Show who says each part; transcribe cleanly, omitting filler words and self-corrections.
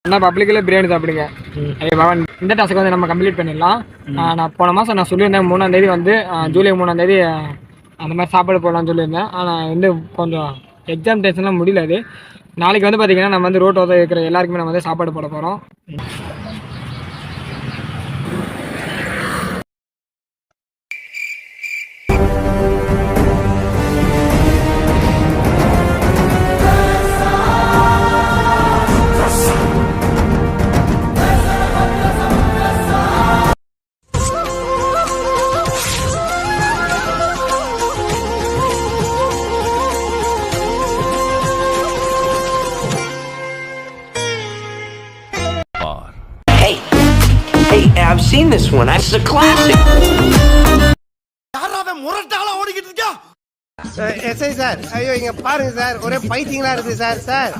Speaker 1: ஆனால் பப்ளிக்கில் பிரியாணி சாப்பிடுங்க. பவன் இந்த டாஸ்க்கு வந்து நம்ம கம்ப்ளீட் பண்ணிடலாம். நான் போன மாதம் நான் சொல்லியிருந்தேன் 3ஆம் தேதி வந்து ஜூலை 3ஆம் தேதி அந்த மாதிரி சாப்பாடு போடலான்னு சொல்லியிருந்தேன். ஆனால் வந்து கொஞ்சம் எக்ஸாம் டென்ஷன்லாம் முடியல. அது நாளைக்கு வந்து பார்த்தீங்கன்னா நம்ம வந்து ரோட்டோட இருக்கிற எல்லாருக்குமே நம்ம வந்து சாப்பாடு போட போகிறோம்.
Speaker 2: Hey, I've seen this one. It's a classic.
Speaker 3: யாராவே முரட்டாளா ஓடிக்கிட்டு இருக்கா? எஸ்ஐ சார், ஐயோ இங்க பாருங்க சார், ஒரே பைத்தியங்களா இருக்கு சார். சார்